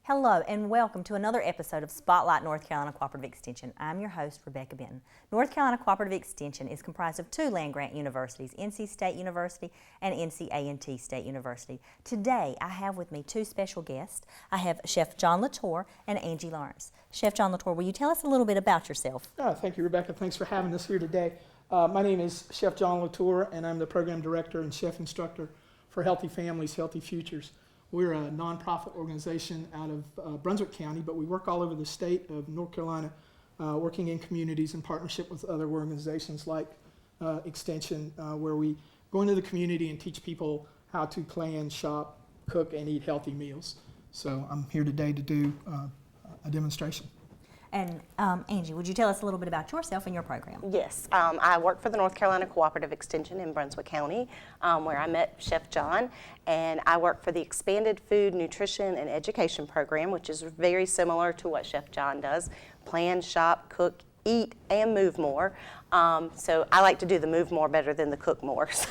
Hello and welcome to another episode of Spotlight North Carolina Cooperative Extension. I'm your host, Rebecca Benton. North Carolina Cooperative Extension is comprised of two land-grant universities, NC State University and NC State University. Today, I have with me two special guests. I have Chef John Latour and Angie Lawrence. Chef John Latour, will you tell us a little bit about yourself? Thank you, Rebecca. Thanks for having us here today. My name is Chef John Latour, and I'm the Program Director and Chef Instructor for Healthy Families, Healthy Futures. We're a nonprofit organization out of Brunswick County, but we work all over the state of North Carolina, working in communities in partnership with other organizations like Extension, where we go into the community and teach people how to plan, shop, cook, and eat healthy meals. So I'm here today to do a demonstration. And Angie, would you tell us a little bit about yourself and your program? Yes, I work for the North Carolina Cooperative Extension in Brunswick County, where I met Chef John, and I work for the Expanded Food, Nutrition, and Education Program, which is very similar to what Chef John does: plan, shop, cook, eat, and move more. So I like to do the move more better than the cook more, so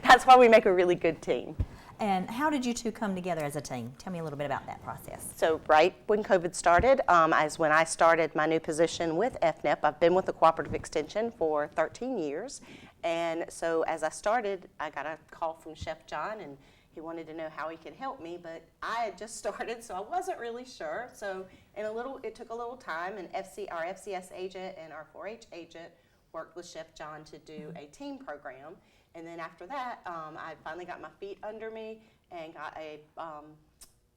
that's why we make a really good team. And how did you two come together as a team? Tell me a little bit about that process. So right when COVID started, is when I started my new position with FNEP. I've been with the Cooperative Extension for 13 years. And so as I started, I got a call from Chef John, and he wanted to know how he could help me, but I had just started, so I wasn't really sure. So it took a little time, and our FCS agent and our 4-H agent worked with Chef John to do a team program. And then after that, I finally got my feet under me and got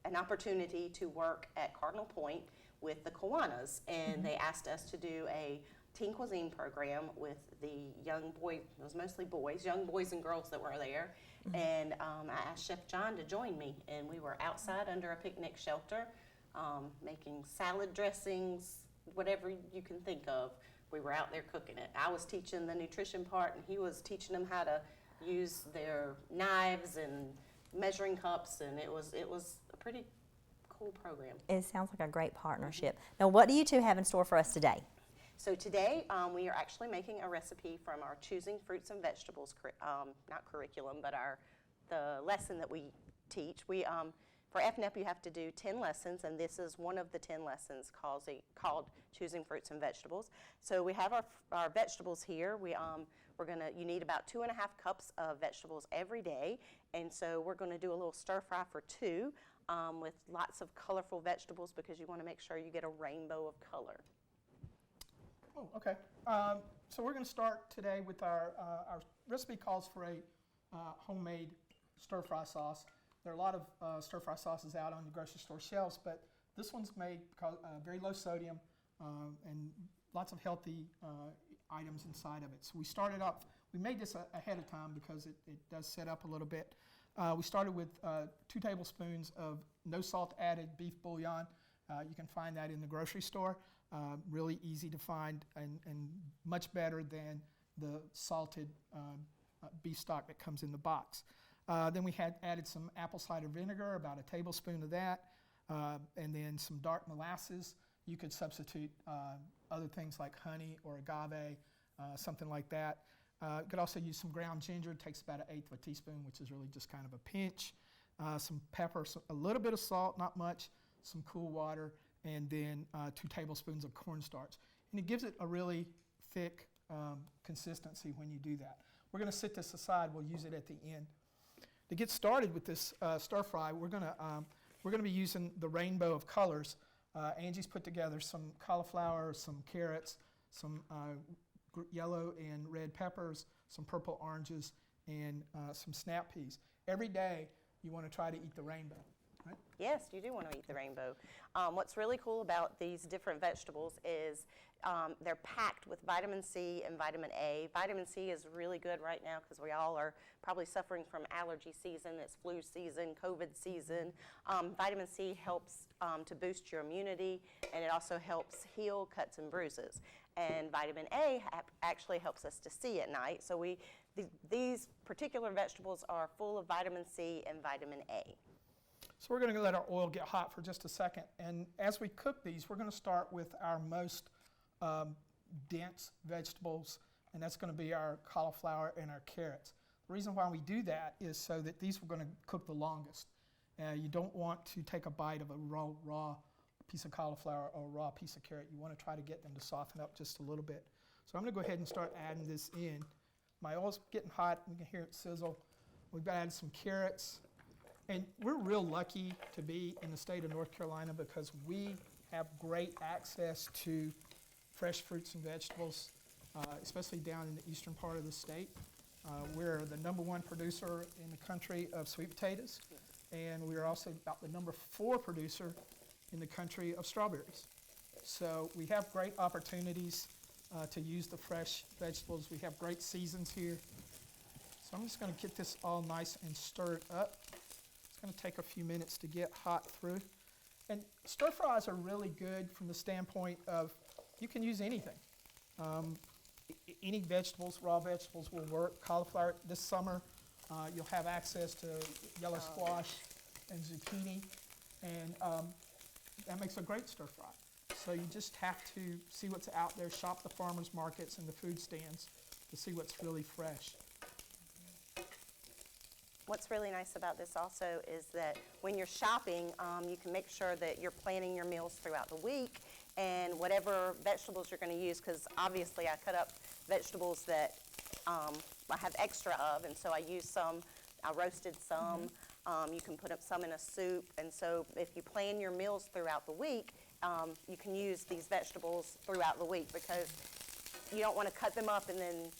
an opportunity to work at Cardinal Point with the Kiwanis. And they asked us to do a teen cuisine program with the young boys, it was mostly boys, young boys and girls that were there. And I asked Chef John to join me. And we were outside under a picnic shelter, making salad dressings, whatever you can think of. We were out there cooking it. I was teaching the nutrition part, and he was teaching them how to use their knives and measuring cups, and it was a pretty cool program. It sounds like a great partnership. Now, what do you two have in store for us today? So today, we are actually making a recipe from our Choosing Fruits and Vegetables, not curriculum, but the lesson that we teach. For FNEP, you have to do 10 lessons, and this is one of the 10 lessons called Choosing Fruits and Vegetables. So we have our vegetables here. You need about 2.5 cups of vegetables every day, and so we're going to do a little stir fry for 2 with lots of colorful vegetables, because you want to make sure you get a rainbow of color. Oh, okay. So we're going to start today with our recipe calls for a homemade stir-fry sauce. There are a lot of stir-fry sauces out on the grocery store shelves, but this one's made very low sodium and lots of healthy items inside of it. So we made this ahead of time because it does set up a little bit. We started with 2 tablespoons of no salt added beef bouillon. You can find that in the grocery store. Really easy to find and much better than the salted beef stock that comes in the box. Then we had added some apple cider vinegar, about a tablespoon of that, and then some dark molasses. You could substitute other things like honey or agave, something like that. You could also use some ground ginger. It takes about 1/8 of a teaspoon, which is really just kind of a pinch. Some pepper, a little bit of salt, not much, some cool water, and then 2 tablespoons of cornstarch. And it gives it a really thick consistency when you do that. We're going to set this aside. We'll use it at the end. To get started with this stir fry, we're going to be using the rainbow of colors. Angie's put together some cauliflower, some carrots, some yellow and red peppers, some purple oranges, and some snap peas. Every day you want to try to eat the rainbow, right? Yes, you do want to eat the rainbow. What's really cool about these different vegetables is they're packed with vitamin C and vitamin A. Vitamin C is really good right now because we all are probably suffering from allergy season. It's flu season, COVID season. Vitamin C helps to boost your immunity, and it also helps heal cuts and bruises. And vitamin A actually helps us to see at night. So these particular vegetables are full of vitamin C and vitamin A. So we're going to let our oil get hot for just a second. And as we cook these, we're going to start with our most dense vegetables, and that's going to be our cauliflower and our carrots. The reason why we do that is so that these are going to cook the longest. You don't want to take a bite of a raw piece of cauliflower or a raw piece of carrot. You want to try to get them to soften up just a little bit. So I'm going to go ahead and start adding this in. My oil's getting hot. You can hear it sizzle. We've added some carrots. And we're real lucky to be in the state of North Carolina because we have great access to fresh fruits and vegetables, especially down in the eastern part of the state. We're the #1 producer in the country of sweet potatoes, and we are also about the #4 producer in the country of strawberries. So we have great opportunities to use the fresh vegetables. We have great seasons here. So I'm just going to get this all nice and stirred up. It's going to take a few minutes to get hot through. And stir fries are really good from the standpoint of you can use anything. Any vegetables, raw vegetables will work. Cauliflower this summer, you'll have access to yellow squash and zucchini, and that makes a great stir fry. So you just have to see what's out there, shop the farmers markets and the food stands to see what's really fresh. What's really nice about this also is that when you're shopping, you can make sure that you're planning your meals throughout the week and whatever vegetables you're going to use, because obviously I cut up vegetables that I have extra of, and so I use some, I roasted some, you can put up some in a soup, and so if you plan your meals throughout the week, you can use these vegetables throughout the week because you don't want to cut them up and then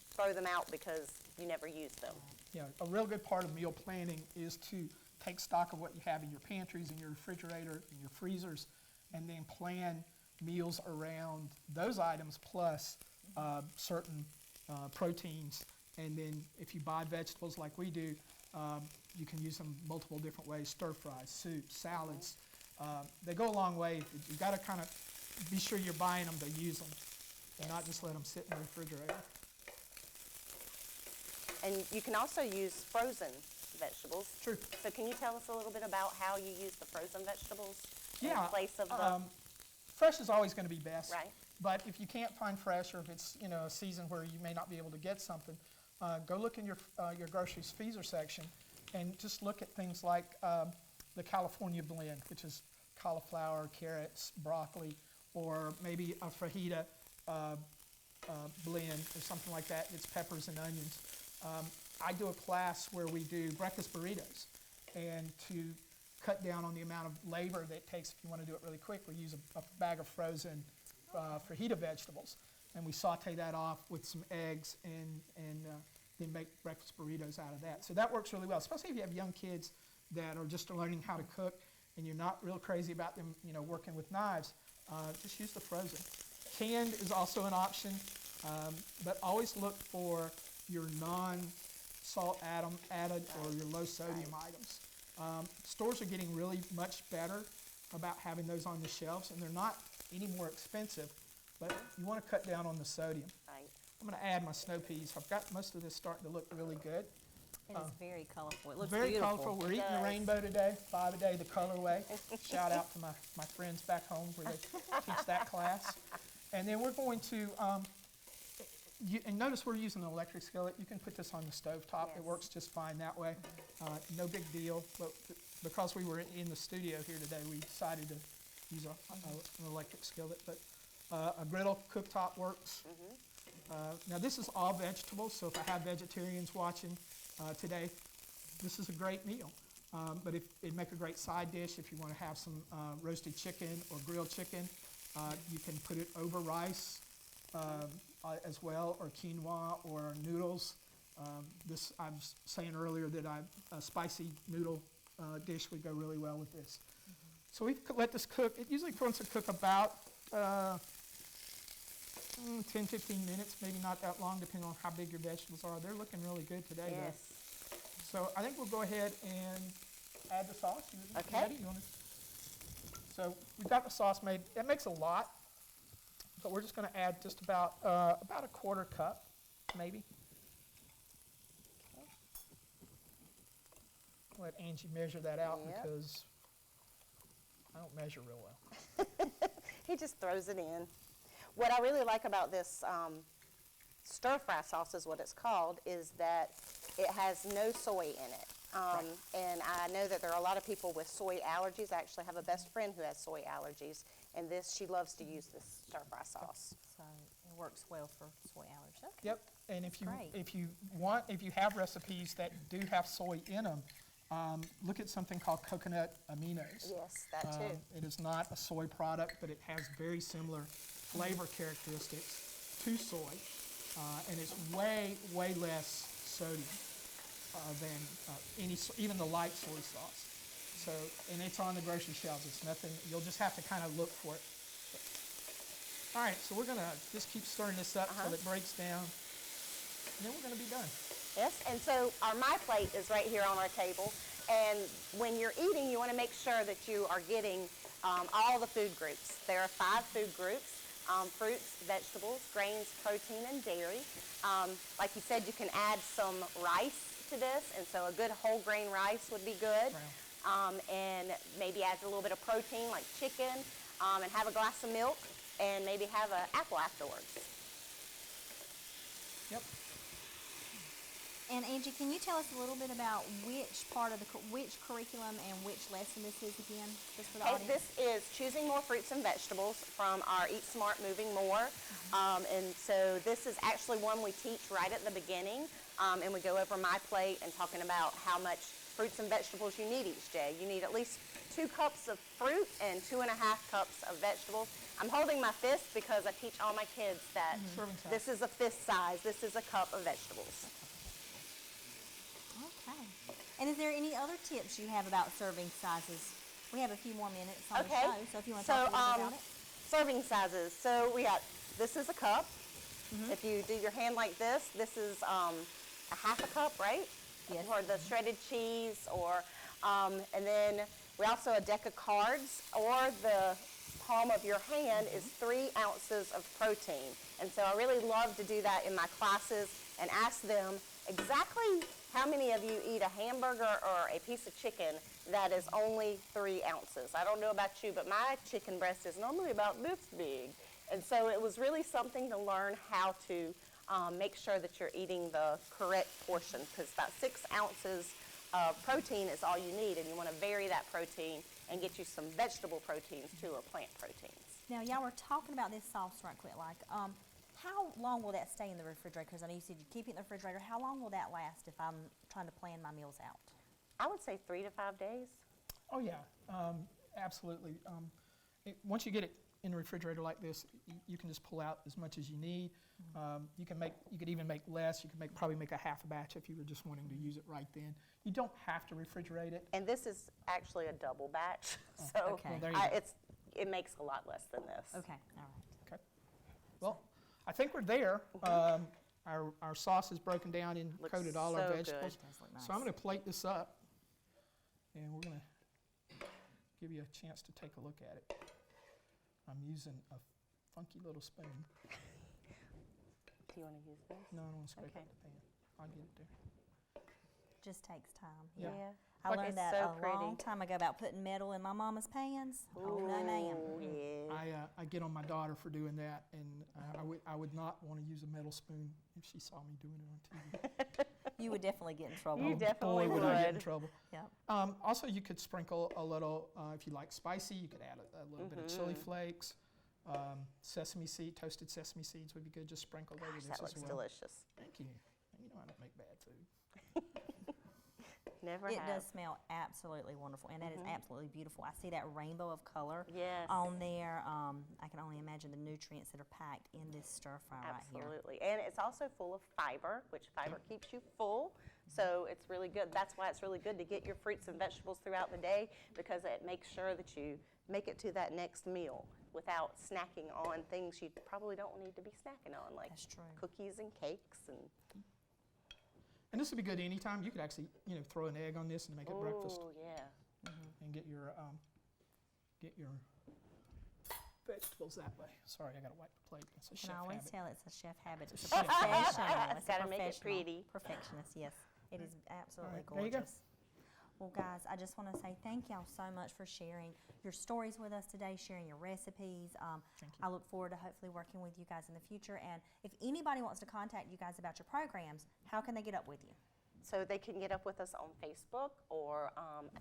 throw them out because you never use them. Yeah, a real good part of meal planning is to take stock of what you have in your pantries, in your refrigerator, in your freezers, and then plan meals around those items plus certain proteins. And then if you buy vegetables like we do, you can use them multiple different ways: stir fries, soups, salads. They go a long way. You've got to kind of be sure you're buying them to use them and not just let them sit in the refrigerator. And you can also use frozen vegetables. True. So can you tell us a little bit about how you use the frozen vegetables in Yeah, place of the... fresh is always going to be best. Right. But if you can't find fresh, or if it's a season where you may not be able to get something, go look in your groceries freezer section and just look at things like the California blend, which is cauliflower, carrots, broccoli, or maybe a fajita blend or something like that. It's peppers and onions. I do a class where we do breakfast burritos, and to cut down on the amount of labor that it takes if you want to do it really quick, we use a bag of frozen fajita vegetables, and we saute that off with some eggs and then make breakfast burritos out of that. So that works really well, especially if you have young kids that are just learning how to cook and you're not real crazy about them working with knives. Just use the frozen. Canned is also an option, but always look for your non-salt added or your low sodium items. Stores are getting really much better about having those on the shelves, and they're not any more expensive, but you want to cut down on the sodium. Right. I'm going to add my snow peas. I've got most of this starting to look really good. It is very colorful. It looks Very beautiful. colorful. We're eating the rainbow today, 5 a day, the colorway. Shout out to my friends back home where they teach that class. And then we're going to, and notice we're using an electric skillet. You can put this on the stove top. Yes. It works just fine that way. No big deal. But because we were in the studio here today, we decided to use an electric skillet. But a griddle cooktop works. Now this is all vegetables, so if I have vegetarians watching today, this is a great meal. But it'd make a great side dish if you want to have some roasted chicken or grilled chicken. You can put it over rice as well, or quinoa or noodles. I was saying earlier that a spicy noodle dish would go really well with this. So we let this cook. It usually wants to cook about 10, 15 minutes, maybe not that long, depending on how big your vegetables are. They're looking really good today, Yes. though. So I think we'll go ahead and add the sauce. You Okay. ready? So we've got the sauce made. It makes a lot, but we're just going to add just about a quarter cup, maybe. I'll let Angie measure that out Yep. because I don't measure real well. He just throws it in. What I really like about this stir-fry sauce is what it's called, is that it has no soy in it. And I know that there are a lot of people with soy allergies. I actually have a best friend who has soy allergies, and she loves to use this stir-fry sauce. So it works well for soy allergies. Okay. Yep, and if Great. you have recipes that do have soy in them, look at something called coconut aminos. Yes, that too. It is not a soy product, but it has very similar flavor characteristics to soy, and it's way less sodium than even the light soy sauce. So, and it's on the grocery shelves. It's nothing. You'll just have to kind of look for it. All right, so we're gonna just keep stirring this up until it breaks down, and then we're gonna be done. Yes, and so my plate is right here on our table. And when you're eating, you want to make sure that you are getting all the food groups. There are 5 food groups: fruits, vegetables, grains, protein, and dairy. Like you said, you can add some rice to this, and so a good whole grain rice would be good. And maybe add a little bit of protein like chicken, and have a glass of milk, and maybe have an apple afterwards. Yep. And Angie, can you tell us a little bit about which part of which curriculum and which lesson this is again, just for the audience? This is choosing more fruits and vegetables from our Eat Smart, Moving More. And so this is actually one we teach right at the beginning, and we go over my plate and talking about how much fruits and vegetables you need each day. You need at least 2 cups of fruit and 2.5 cups of vegetables. I'm holding my fist because I teach all my kids that this is a fist size. This is a cup of vegetables. Okay. And is there any other tips you have about serving sizes? We have a few more minutes on the show, so if you want to talk a little bit about it. Serving sizes. So we got, this is a cup. If you do your hand like this, this is a half a cup, right? Yes. Or the shredded cheese, or, and then we also, a deck of cards, or the palm of your hand is 3 ounces of protein. And so I really love to do that in my classes and ask them exactly how many of you eat a hamburger or a piece of chicken that is only 3 ounces. I don't know about you, but my chicken breast is normally about this big. And so it was really something to learn how to make sure that you're eating the correct portion, because about 6 ounces of protein is all you need, and you want to vary that protein and get you some vegetable proteins too, or plant proteins. Now, y'all were talking about this sauce right quick, like, how long will that stay in the refrigerator? Because I know you said you keep it in the refrigerator. How long will that last if I'm trying to plan my meals out? I would say 3 to 5 days. Oh yeah, absolutely. Once you get it in the refrigerator like this, you can just pull out as much as you need. You could even make less. You could probably make a half a batch if you were just wanting to use it right then. You don't have to refrigerate it. And this is actually a double batch, so okay. Well, it makes a lot less than this. Okay, all right. Okay. Well, I think we're there. Our sauce is broken down and Looks coated all so our good. vegetables. Does look nice. So I'm going to plate this up, and we're going to give you a chance to take a look at it. I'm using a funky little spoon. Do you want to use this? No, I don't want to scrape Okay. up the pan. I'll get it there. Just takes time. Yeah. I Like learned it's that so a pretty. long time ago about putting metal in my mama's pans. Oh, no, ma'am. Yeah. I get on my daughter for doing that, and I would not want to use a metal spoon if she saw me doing it on TV. You would definitely get in trouble. You definitely Boy, would I get in would. trouble. Yep. Also, you could sprinkle a little, if you like spicy, you could add a little bit of chili flakes. Sesame seed, toasted sesame seeds would be good. Just sprinkled over Gosh, this that as looks well. delicious. Thank you. You know I don't make bad food. Never It have. does smell absolutely wonderful, and that is absolutely beautiful. I see that rainbow of color Yes. on there. I can only imagine the nutrients that are packed in this stir fry right here. Absolutely. And it's also full of fiber, which fiber keeps you full. So it's really good. That's why it's really good to get your fruits and vegetables throughout the day, because it makes sure that you make it to that next meal without snacking on things you probably don't need to be snacking on, like That's true. cookies and cakes. And this would be good anytime. You could actually, throw an egg on this and make it breakfast, Oh, yeah. and get your vegetables that way. Sorry, I got to wipe the plate. It's a And chef I always habit. tell it's a chef habit. It's a chef professional. It's a Gotta make it professional. pretty. Perfectionist, yes. It is absolutely All right, there you go. gorgeous. Well, guys, I just want to say thank y'all so much for sharing your stories with us today, sharing your recipes. Thank you. I look forward to hopefully working with you guys in the future. And if anybody wants to contact you guys about your programs, how can they get up with you? So they can get up with us on Facebook, or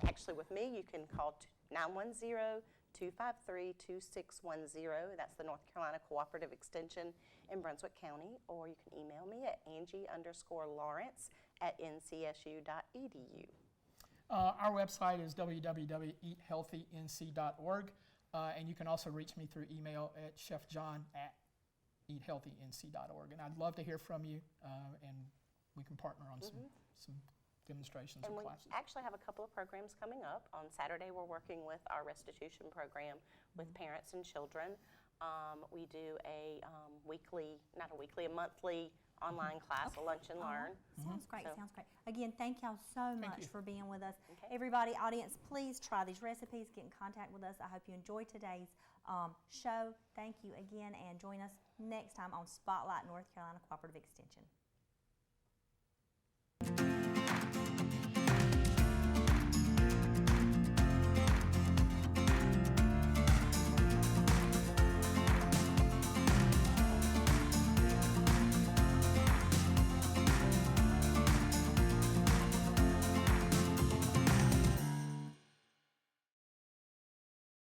actually with me, you can call 910-253-2610. That's the North Carolina Cooperative Extension in Brunswick County. Or you can email me at Angie_Lawrence@ncsu.edu. Our website is www.eathealthync.org, and you can also reach me through email at chefjohn@eathealthync.org. And I'd love to hear from you, and we can partner on some demonstrations And or we classes. actually have a couple of programs coming up. On Saturday, we're working with our restitution program with parents and children. We do a a monthly online class, a lunch and learn. Sounds great, So- sounds great. Again, thank y'all so much you. for being with us. Okay. Everybody, audience, please try these recipes, get in contact with us. I hope you enjoyed today's show. Thank you again, and join us next time on Spotlight North Carolina Cooperative Extension.